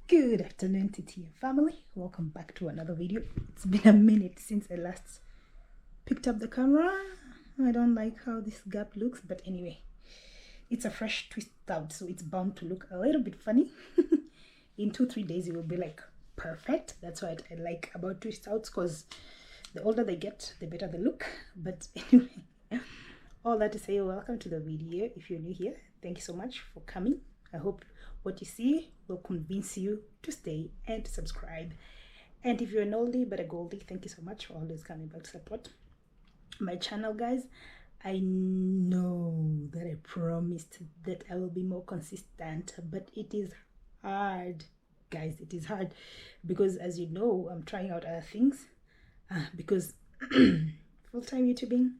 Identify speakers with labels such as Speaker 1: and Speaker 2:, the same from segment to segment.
Speaker 1: Good afternoon, TTM family. Welcome back to another video. It's been a minute since I last picked up the camera. I don't like how this gap looks, but anyway, it's a fresh twist out, so it's bound to look a little bit funny. In 2-3 days it will be like perfect. That's what I like about twist outs, because the older they get, the better they look. But anyway, all that to say, welcome to the video. If you're new here, thank you so much for coming. I hope what you see will convince you to stay and to subscribe. And if you're an oldie but a goldie, thank you so much for always coming back to support my channel, guys. I know that I promised that I will be more consistent, but it is hard, guys. It is hard because, as you know, I'm trying out other things because full-time YouTubing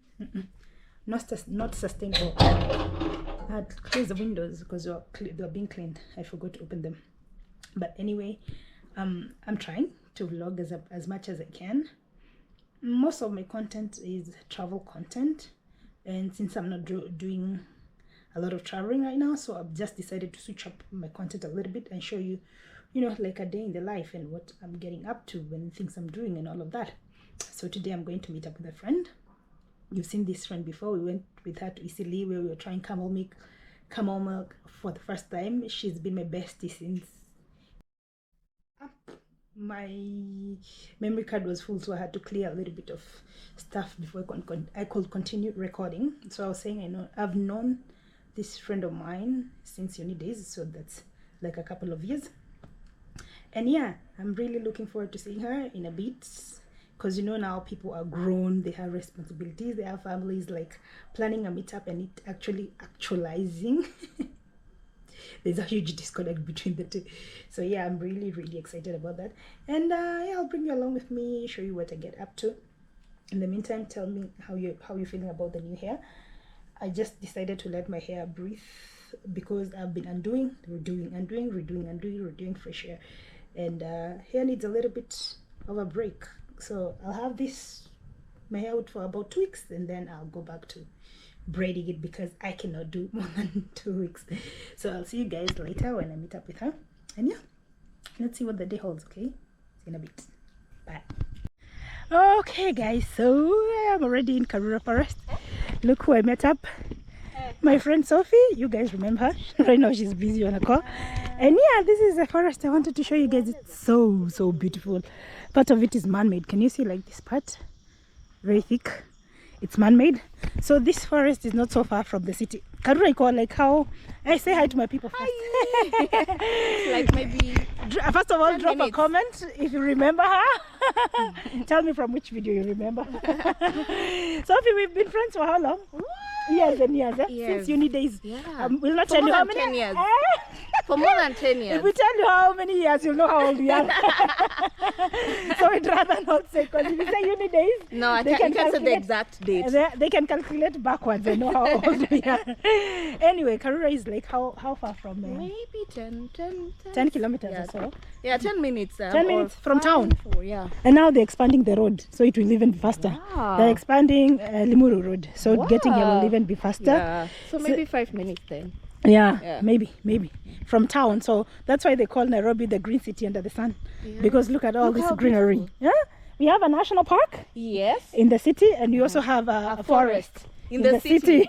Speaker 1: not sustainable. I had to close the windows because they were being cleaned. I forgot to open them. But anyway, I'm trying to vlog as much as I can. Most of my content is travel content, and since I'm not doing a lot of traveling right now, so I've just decided to switch up my content a little bit and show you, like a day in the life and what I'm getting up to and things I'm doing and all of that. So today I'm going to meet up with a friend. You've seen this friend before. We went with her to Italy where we were trying camel milk for the first time. She's been my bestie since my memory card was full, so I had to clear a little bit of stuff before I could continue recording. So I was saying, I've known this friend of mine since uni days, so that's like a couple of years. And yeah, I'm really looking forward to seeing her in a bit. Because now people are grown, they have responsibilities, they have families, like planning a meetup and it actually actualizing. There's a huge disconnect between the two. So yeah, I'm really excited about that. And yeah, I'll bring you along with me, show you what I get up to. In the meantime, tell me how you're feeling about the new hair. I just decided to let my hair breathe because I've been redoing fresh hair. And hair needs a little bit of a break. So I'll have my hair out for about 2 weeks, and then I'll go back to braiding it because I cannot do more than 2 weeks. So I'll see you guys later when I meet up with her. And yeah, let's see what the day holds, okay? See you in a bit. Bye. Okay guys, so I'm already in Karura forest. Look who I met up. My friend Sophie. You guys remember her. Right now she's busy on a call. And yeah, this is the forest I wanted to show you guys. It's so beautiful. Part of it is man-made. Can you see like this part? Very thick. It's man-made. So this forest is not so far from the city. Karura, like how I say hi to my people first.
Speaker 2: Hi. Like maybe
Speaker 1: first of all, drop a comment if you remember her. Tell me from which video you remember. Sophie, we've been friends for how long? Years and years, since uni days.
Speaker 2: Yeah.
Speaker 1: We'll not tell you how many
Speaker 2: 10 years. For more than 10 years.
Speaker 1: If we tell you how many years, you'll know how old we are. So we'd rather not say, because if you say uni days,
Speaker 2: no, I can't say the exact date.
Speaker 1: They can calculate backwards and know how old we are. Anyway, Karura is like how far from there?
Speaker 2: Maybe 10
Speaker 1: kilometers or so.
Speaker 2: Yeah, 10 minutes.
Speaker 1: 10 minutes from town.
Speaker 2: Yeah.
Speaker 1: And now they're expanding the road, so it will even be faster.
Speaker 2: Wow.
Speaker 1: They're expanding Limuru Road, so getting here will even be faster.
Speaker 2: Yeah. So maybe 5 minutes then.
Speaker 1: Yeah, maybe from town. So that's why they call Nairobi the green city under the sun, because look at all this greenery. Beautiful. Yeah, we have a national park.
Speaker 2: Yes.
Speaker 1: In the city, and we also have a forest
Speaker 2: in the city.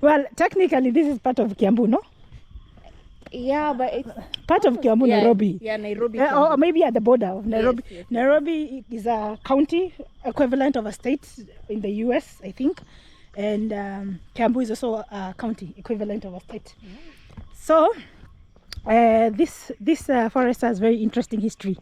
Speaker 1: Well, technically this is part of Kiambu, no?
Speaker 2: Yeah, but it's
Speaker 1: part of Kiambu, Nairobi.
Speaker 2: Yeah, Nairobi.
Speaker 1: Or maybe at the border of Nairobi.
Speaker 2: Yes.
Speaker 1: Nairobi is a county equivalent of a state in the US, I think. And Kiambu is also a county equivalent of a state. So this forest has very interesting history.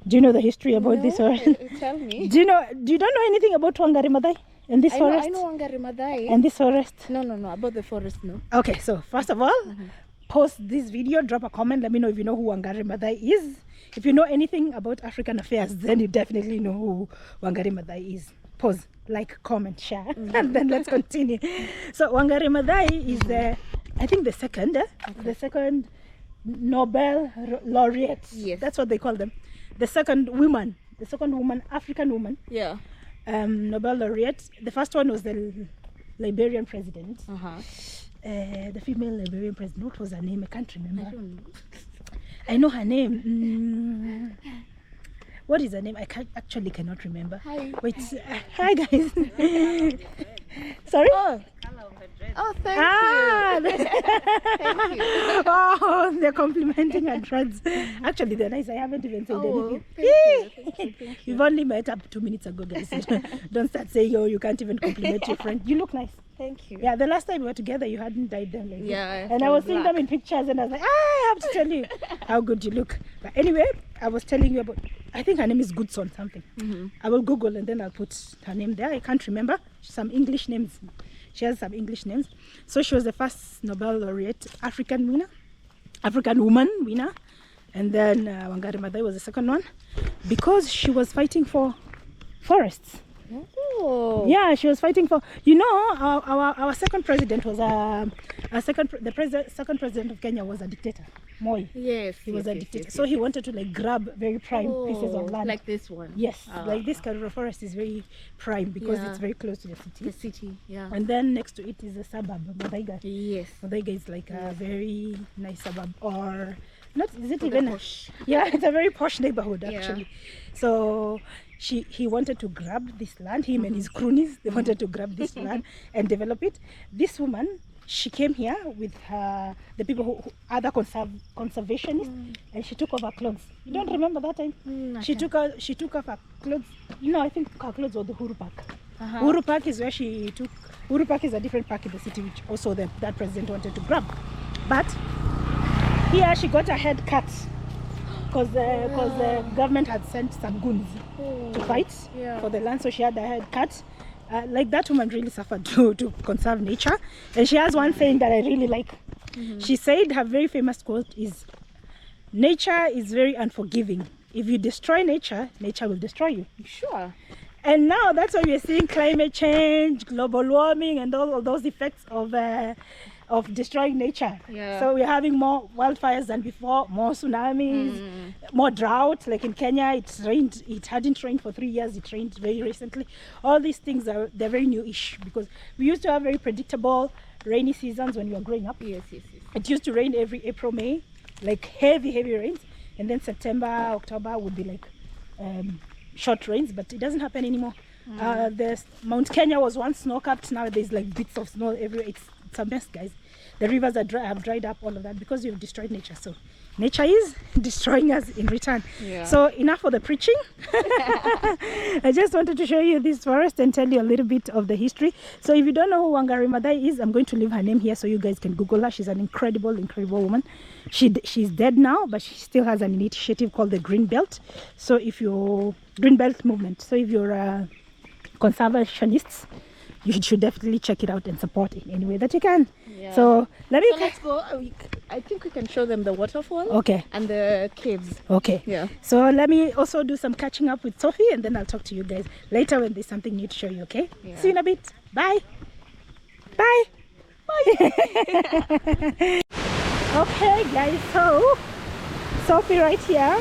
Speaker 1: Do you know the history about this forest?
Speaker 2: Tell me.
Speaker 1: Do you don't know anything about Wangari Maathai and this forest?
Speaker 2: I know Wangari Maathai.
Speaker 1: And this forest?
Speaker 2: No, about the forest, no.
Speaker 1: Okay, so first of all, post this video, drop a comment, let me know if you know who Wangari Maathai is. If you know anything about African affairs, then you definitely know who Wangari Maathai is. Pause, like, comment, share, and then let's continue. So Wangari Maathai is I think the second Nobel laureate.
Speaker 2: Yes.
Speaker 1: That's what they call them. The second woman, African woman.
Speaker 2: Yeah.
Speaker 1: Nobel laureate. The first one was the Liberian president. The female Liberian president. What was her name? I can't remember.
Speaker 2: I don't know.
Speaker 1: I know her name. What is her name? I cannot remember.
Speaker 2: Hi.
Speaker 1: Wait. Hi guys. Sorry.
Speaker 2: Oh, thank you. Thank you.
Speaker 1: Oh, they're complimenting her dreads. Actually, they're nice. I haven't even said anything.
Speaker 2: Thank you. Thank you.
Speaker 1: We've only met up 2 minutes ago, guys. Don't start saying, oh, you can't even compliment your friend. You look nice.
Speaker 2: Thank you.
Speaker 1: Yeah, the last time we were together, you hadn't dyed them like this.
Speaker 2: Yeah.
Speaker 1: And I was seeing them in pictures, and I was like, I have to tell you how good you look. But anyway, I was telling you about, I think her name is Goodson something. I will Google and then I'll put her name there. I can't remember. Some English names. She has some English names. So she was the first Nobel laureate African woman winner. And then Wangari Maathai was the second one because she was fighting for forests.
Speaker 2: Oh.
Speaker 1: Yeah, she was fighting for, our second president was second president of Kenya was a dictator, Moi.
Speaker 2: Yes.
Speaker 1: He was a dictator. So he wanted to like grab very prime pieces of land.
Speaker 2: Like this one.
Speaker 1: Yes, like this Karura forest is very prime because it's very close to the city.
Speaker 2: The city, yeah.
Speaker 1: And then next to it is a suburb, Muthaiga.
Speaker 2: Yes.
Speaker 1: Muthaiga is like a very nice suburb, or not? Is it even? Yeah, it's a very posh neighborhood actually. So he wanted to grab this land. Him and his cronies, they wanted to grab this land and develop it. This woman, she came here with the people who other conservationists, and she took off her clothes. You don't remember that time? She took off her clothes. I think her clothes were the Uhuru Park. Uhuru Park is where she took. Uhuru Park is a different park in the city, which also that president wanted to grab. But here she got her head cut because the government had sent some goons to fight for the land, so she had her head cut. Like that woman really suffered to conserve nature, and she has one saying that I really like. She said her very famous quote is, "Nature is very unforgiving. If you destroy nature, nature will destroy you."
Speaker 2: Sure.
Speaker 1: And now that's why we are seeing climate change, global warming, and all of those effects of destroying nature.
Speaker 2: Yeah.
Speaker 1: So we're having more wildfires than before, more tsunamis, more drought. Like in Kenya, it hadn't rained for 3 years, it rained very recently. All these things they're very new-ish because we used to have very predictable rainy seasons when we were growing up.
Speaker 2: Yes.
Speaker 1: It used to rain every April, May, like heavy rains, and then September, October would be like short rains, but it doesn't happen anymore. Mount Kenya was once snow-capped, now there's like bits of snow everywhere. It's a mess, guys. The rivers have dried up, all of that, because we've destroyed nature. So nature is destroying us in return. Yeah. So enough for the preaching. I just wanted to show you this forest and tell you a little bit of the history. So if you don't know who Wangari Maathai is, I'm going to leave her name here so you guys can Google her. She's an incredible woman. She's dead now, but she still has an initiative called the Green Belt. So if you're Green Belt movement, so if you're a conservationist, you should definitely check it out and support it in any way that you can. Yeah. So let's
Speaker 2: go. I think we can show them the waterfall.
Speaker 1: Okay.
Speaker 2: And the caves.
Speaker 1: Okay.
Speaker 2: Yeah.
Speaker 1: So let me also do some catching up with Sophie, and then I'll talk to you guys later when there's something new to show you. Okay. Yeah. See you in a bit. Bye. Bye. Bye. Okay, guys. So Sophie right here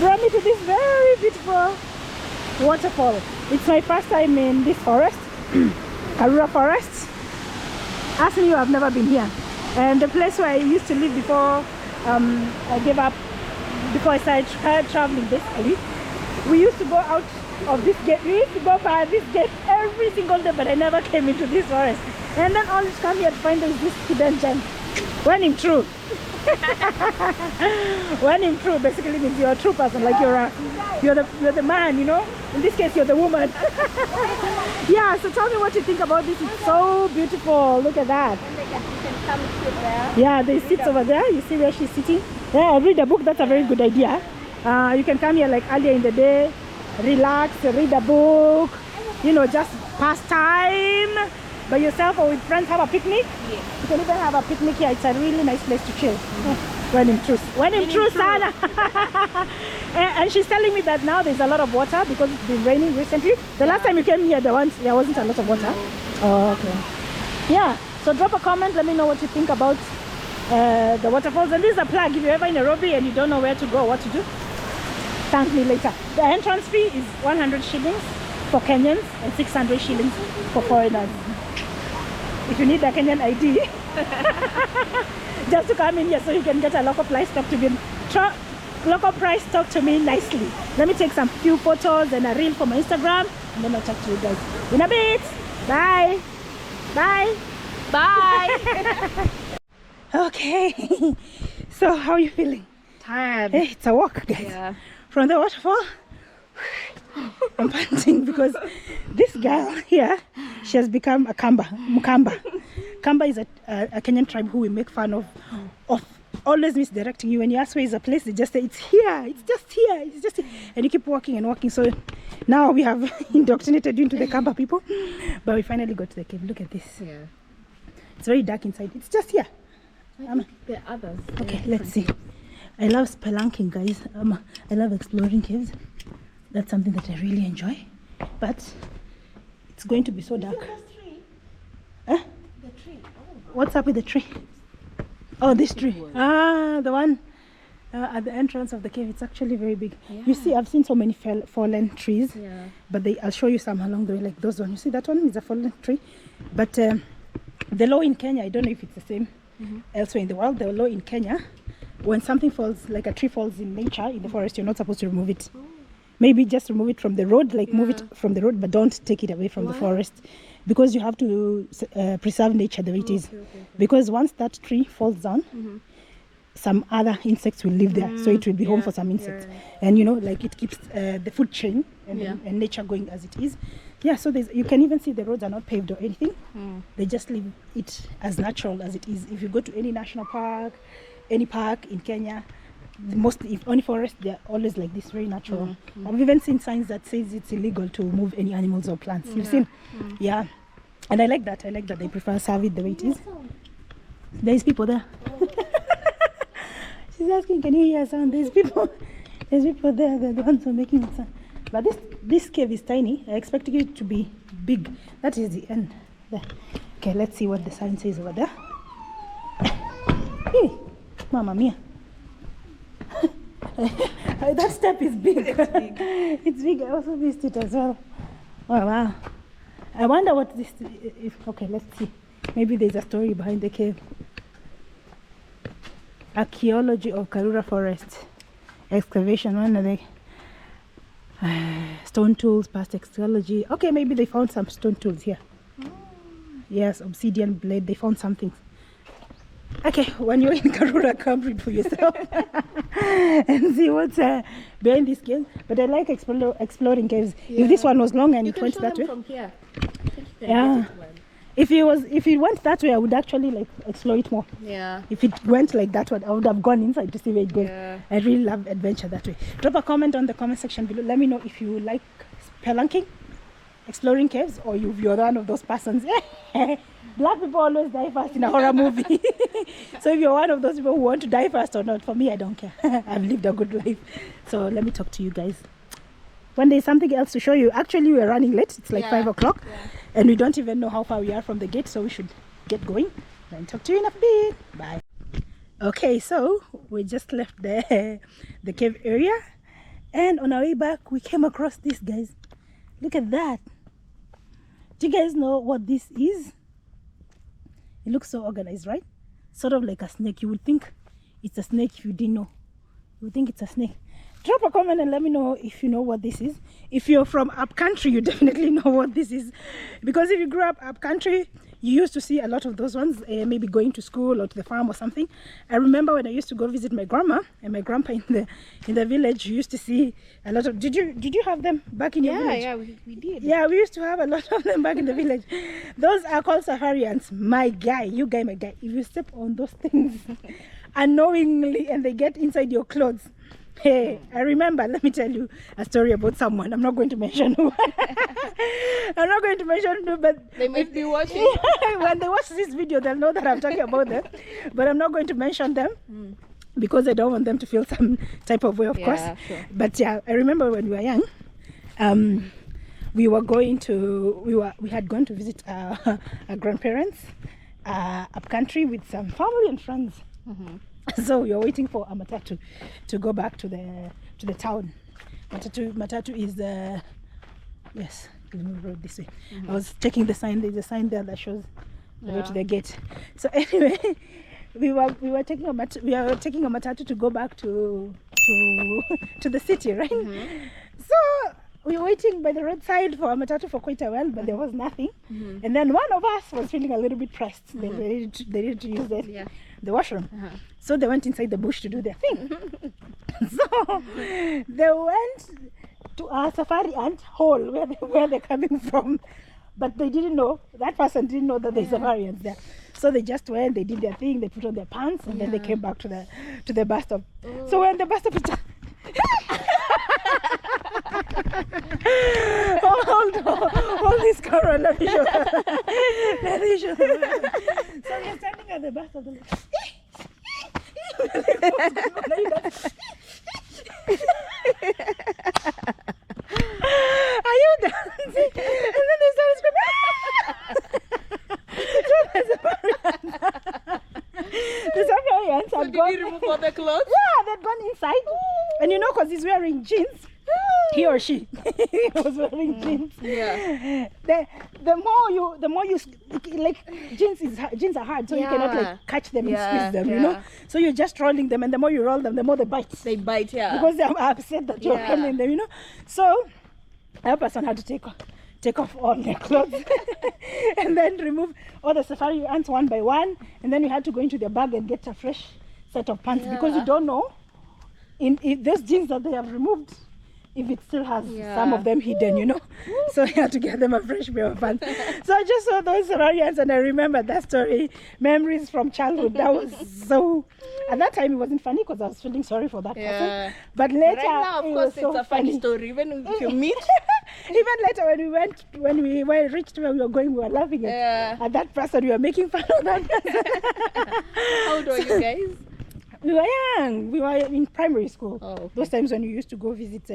Speaker 1: brought me to this very beautiful waterfall. It's my first time in this forest, Karura forest. Ask me, I've never been here. And the place where I used to live before I gave up, before I started traveling basically, we used to go out of this gate. We used to go by this gate every single day, but I never came into this forest. And then all this come here to find there's this hidden gem. When in true. When in true basically means you're a true person, like you're the man, you know. In this case, you're the woman. Yeah, so tell me what you think about this. It's so beautiful. Look at that.
Speaker 2: You can come sit there.
Speaker 1: Yeah, there's seats over there. You see where she's sitting? Yeah, read a book. That's a very good idea. You can come here like earlier in the day, relax, read a book, you know, just pass time by yourself or with friends, have a picnic.
Speaker 2: Yes.
Speaker 1: You can even have a picnic here. It's a really nice place to chill. When in truth. When in truth, Sana. And she's telling me that now there's a lot of water because it's been raining recently. The last time you came here, there wasn't a lot of water. Oh, okay. Yeah. So drop a comment. Let me know what you think about the waterfalls. And this is a plug. If you're ever in Nairobi and you don't know where to go, what to do, thank me later. The entrance fee is 100 shillings for Kenyans and 600 shillings for foreigners. If you need a Kenyan ID, just to come in here so you can get a local price stock to be local price stock to me nicely. Let me take some few photos and a reel for my Instagram, and then I'll talk to you guys in a bit. Bye. Bye.
Speaker 2: Bye.
Speaker 1: Okay. So how are you feeling?
Speaker 2: Tired.
Speaker 1: Hey, it's a walk, guys.
Speaker 2: Yeah.
Speaker 1: From the waterfall. I'm panting because this girl here, she has become a Mukamba. Kamba is a Kenyan tribe who we make fun of always misdirecting you. When you ask where is a place, they just say it's here, it's just here, it's just here. And you keep walking and walking. So now we have indoctrinated you into the Kamba people, but we finally got to the cave. Look at this.
Speaker 2: Yeah.
Speaker 1: It's very dark inside. It's just here.
Speaker 2: There are others.
Speaker 1: Okay, let's see. I love spelunking, guys. I love exploring caves. That's something that I really enjoy, but it's going to be so dark. Huh?
Speaker 2: The tree. Oh.
Speaker 1: What's up with the tree? Oh, this tree. Ah, the one at the entrance of the cave. It's actually very big.
Speaker 2: Yeah.
Speaker 1: You see, I've seen so many fallen trees.
Speaker 2: Yeah.
Speaker 1: But I'll show you some along the way, like those ones. You see that one is a fallen tree. But the law in Kenya, I don't know if it's the same elsewhere in the world. The law in Kenya, when something falls, like a tree falls in nature, in the forest, you're not supposed to remove it.
Speaker 2: Oh.
Speaker 1: Maybe just remove it from the road, like move it from the road, but don't take it away from the forest, because you have to preserve nature the way it is.
Speaker 2: Okay.
Speaker 1: Because once that tree falls down, some other insects will live there, so it will be home for some insects. And you know, like it keeps the food chain and nature going as it is. Yeah, so you can even see the roads are not paved or anything. They just leave it as natural as it is. If you go to any national park, any park in Kenya, if only forest, they're always like this, very natural. I've even seen signs that says it's illegal to move any animals or plants. You've seen? Yeah. And I like that. I like that they prefer serve it the way it is. There's people there. She's asking, can you hear a sound? There's people there. They're the ones who are making the sound. But this cave is tiny. I expected it to be big. That is the end. There. Okay, let's see what the sign says over there. Hey, Mamma mia. That step is big. It's big. I also missed it as well. Oh wow. I wonder what this is. Okay, let's see. Maybe there's a story behind the cave. Archaeology of Karura forest. Excavation. One of the stone tools, past archaeology. Okay, maybe they found some stone tools here. Yes, obsidian blade. They found something. Okay, when you're in Karura, come read for yourself and see what's behind this cave. But I like exploring caves. If this one was long and it went that way,
Speaker 2: from here.
Speaker 1: yeah. If it went that way, I would actually like explore it more.
Speaker 2: Yeah.
Speaker 1: If it went like that one, I would have gone inside to see where it goes.
Speaker 2: Yeah.
Speaker 1: I really love adventure that way. Drop a comment on the comment section below. Let me know if you like spelunking, exploring caves, or you're one of those persons. Black people always die first in a horror movie. So if you're one of those people who want to die first or not, for me, I don't care. I've lived a good life. So let me talk to you guys. When there's something else to show you, actually we're running late. It's like 5 o'clock and we don't even know how far we are from the gate, so we should get going. Then talk to you in a bit. Bye. Okay, so we just left the cave area, and on our way back we came across this, guys. Look at that. Do you guys know what this is? It looks so organized, right? Sort of like a snake. You would think it's a snake if you didn't know. You would think it's a snake. Drop a comment and let me know if you know what this is. If you're from up country, you definitely know what this is, because if you grew up country, you used to see a lot of those ones, maybe going to school or to the farm or something. I remember when I used to go visit my grandma and my grandpa in the village, you used to see a lot of. Did you have them back in your village?
Speaker 2: Yeah, we did.
Speaker 1: Yeah, we used to have a lot of them back in the village. Those are called safarians. My guy, my guy. If you step on those things unknowingly and they get inside your clothes. Hey, I remember, let me tell you a story about someone. I'm not going to mention who. I'm not going to mention who, but
Speaker 2: they might be watching.
Speaker 1: When they watch this video, they'll know that I'm talking about them. But I'm not going to mention them because I don't want them to feel some type of way, of course.
Speaker 2: Sure.
Speaker 1: But yeah, I remember when we were young, we had gone to visit our grandparents up country with some family and friends. So we were waiting for a matatu to go back to the town. Matatu is the yes, we road this way. I was checking the sign. There's a sign there that shows the way to the gate. So anyway, we were taking a matatu to go back to the city, right? So we were waiting by the roadside for a matatu for quite a while, but there was nothing. And then one of us was feeling a little bit pressed. They needed to use the washroom. So they went inside the bush to do their thing. So they went to a safari ant hole where they're coming from. But they didn't know, that person didn't know that there's safari ants there. So they just went, they did their thing, they put on their pants, and then they came back to the bus stop. So when the bus stop is hold this camera, let me show. So we're standing at the bus stop. Are you dancing? And then they started screaming. The safari ants had gone.
Speaker 2: Did you remove all the clothes?
Speaker 1: Yeah, they'd gone inside. And you know, because he's wearing jeans. He or she was wearing jeans.
Speaker 2: Yeah.
Speaker 1: The more you like, jeans are hard, so you cannot like catch them and squeeze them, you know. So you're just rolling them, and the more you roll them, the more they bite.
Speaker 2: They bite,
Speaker 1: Because they're upset that you're rolling them, you know. So that person had to take off all their clothes and then remove all the safari ants one by one, and then we had to go into their bag and get a fresh set of pants because you don't know in those jeans that they have removed, if it still has some of them hidden, you know. So I had to get them a fresh pair of pants. So I just saw those safari ants and I remember that story, memories from childhood. That was so, at that time it wasn't funny because I was feeling sorry for that person. But later,
Speaker 2: right now, of course, it's a funny story. Even if you meet,
Speaker 1: even later when we reached where we were going, we were laughing at that person. We were making fun of that person.
Speaker 2: How old were you guys?
Speaker 1: We were young. We were in primary school.
Speaker 2: Oh, okay.
Speaker 1: Those times when you used to go visit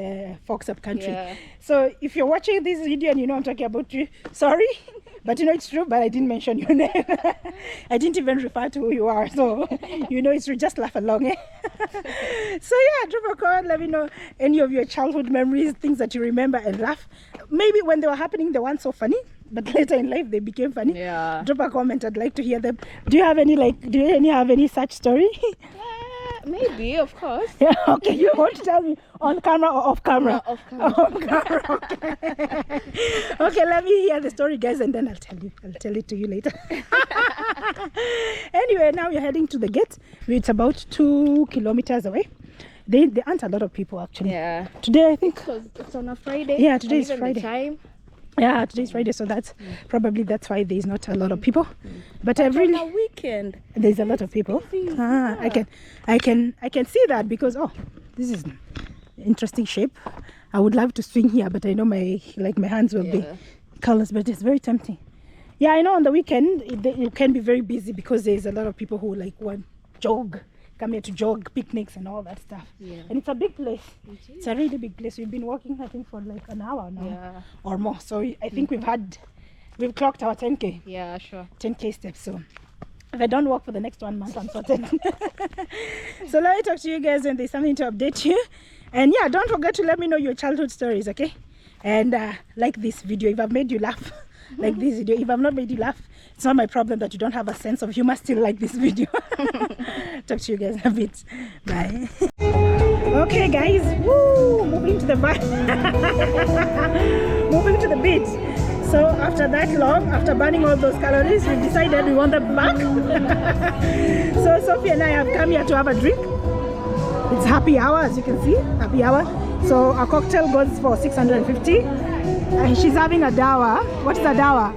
Speaker 1: folks up country. So if you're watching this video and you know I'm talking about you, sorry. But you know it's true, but I didn't mention your name. I didn't even refer to who you are. So you know it's true, just laugh along. So yeah, drop a comment, let me know any of your childhood memories, things that you remember and laugh. Maybe when they were happening they weren't so funny, but later in life they became funny. Drop a comment, I'd like to hear them. Do you have any such story?
Speaker 2: Maybe, of course.
Speaker 1: Yeah, okay, you want to tell me on camera or off camera?
Speaker 2: Off camera.
Speaker 1: Off camera, okay. Okay, let me hear the story, guys, and then I'll tell it to you later. Anyway, now we're heading to the gate. It's about 2 kilometers away. They aren't a lot of people actually. Yeah. Today I think
Speaker 2: it's on a Friday.
Speaker 1: Yeah, today is Friday.
Speaker 2: The time.
Speaker 1: Yeah, today's Friday, so that's probably why there's not a lot of people. But
Speaker 2: on a weekend,
Speaker 1: there's a lot of people. I can see that because this is interesting shape. I would love to swing here, but I know my hands will be callous, but it's very tempting. Yeah, I know on the weekend it can be very busy because there's a lot of people who want come here to jog, picnics and all that stuff. And it's a big place. It's a really big place. We've been walking I think for an hour now or more. So I think we've clocked our 10k.
Speaker 2: Yeah, sure.
Speaker 1: 10k steps. So if I don't walk for the next 1 month, I'm sorted. So let me talk to you guys when there's something to update you. And yeah, don't forget to let me know your childhood stories, okay? And like this video if I've made you laugh. Like this video, if I've not made you laugh, it's not my problem that you don't have a sense of humor still like this video. Talk to you guys in a bit. Bye. Okay guys, moving to the moving to the beach. So after burning all those calories, we decided we want them back. So Sophie and I have come here to have a drink. It's happy hour, as you can see, happy hour. So a cocktail goes for 650. And she's having a dawa. What's the dawa?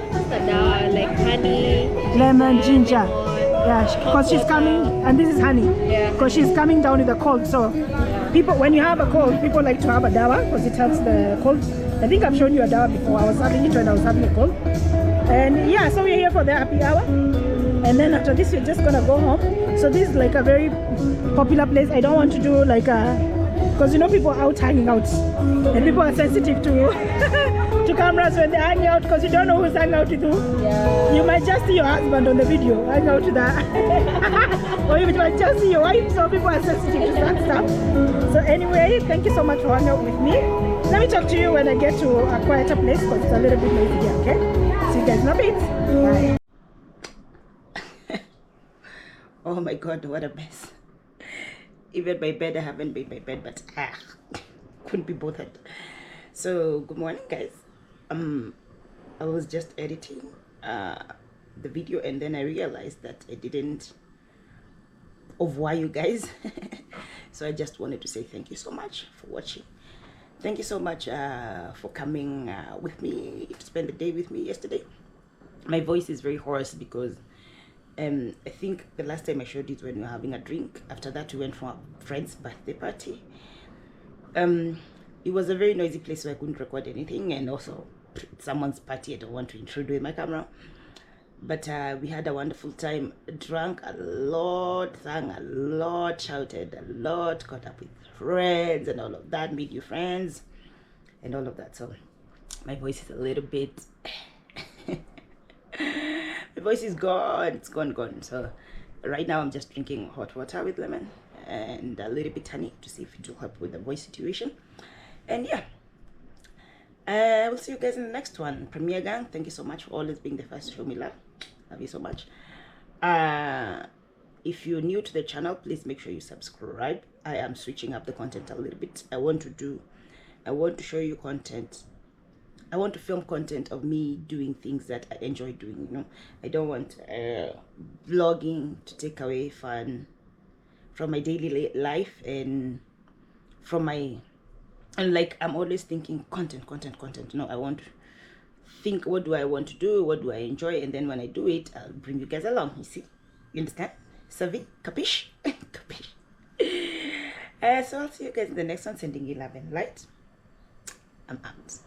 Speaker 2: What's the dawa? Like honey,
Speaker 1: lemon, ginger. Yeah, because she's coming, and this is honey. Yeah. Because she's coming down with a cold. So people, when you have a cold, people like to have a dawa because it helps the cold. I think I've shown you a dawa before. I was having it when I was having a cold. And yeah, so we're here for the happy hour. And then after this, we're just gonna go home. So this is like a very popular place. I don't want to do like a, because you know people are out hanging out and people are sensitive to to cameras when they're hanging out because you don't know who's hanging out with who. Yeah. You might just see your husband on the video hanging out with that. Or you might just see your wife, so people are sensitive to that stuff. So anyway, thank you so much for hanging out with me. Let me talk to you when I get to a quieter place because it's a little bit noisy here, okay? See you guys in a bit. Bye. Oh my god, what a mess. Even my bed, I haven't made my bed, but couldn't be bothered. So good morning, guys. I was just editing the video, and then I realized that I didn't of why you guys. So I just wanted to say thank you so much for watching. Thank you so much for coming with me to spend the day with me yesterday. My voice is very hoarse because I think the last time I showed it when we were having a drink. After that, we went for a friend's birthday party. It was a very noisy place, so I couldn't record anything, and also someone's party I don't want to intrude with my camera. But we had a wonderful time, drank a lot, sang a lot, shouted a lot, caught up with friends and all of that, made new friends and all of that. So my voice is a little bit my voice is gone. It's gone. So right now I'm just drinking hot water with lemon and a little bit honey to see if it will help with the voice situation. And yeah, we'll see you guys in the next one. Premier Gang, thank you so much for always being the first to show me love. Love you so much. If you're new to the channel, please make sure you subscribe. I am switching up the content a little bit. I want to show you content. I want to film content of me doing things that I enjoy doing, you know. I don't want vlogging to take away fun from my daily life and from my, and like I'm always thinking content. No, I want to think, what do I want to do, what do I enjoy, and then when I do it, I'll bring you guys along. You see, you understand? Savvy? Capish? Capish. So I'll see you guys in the next one. Sending you love and light. I'm out.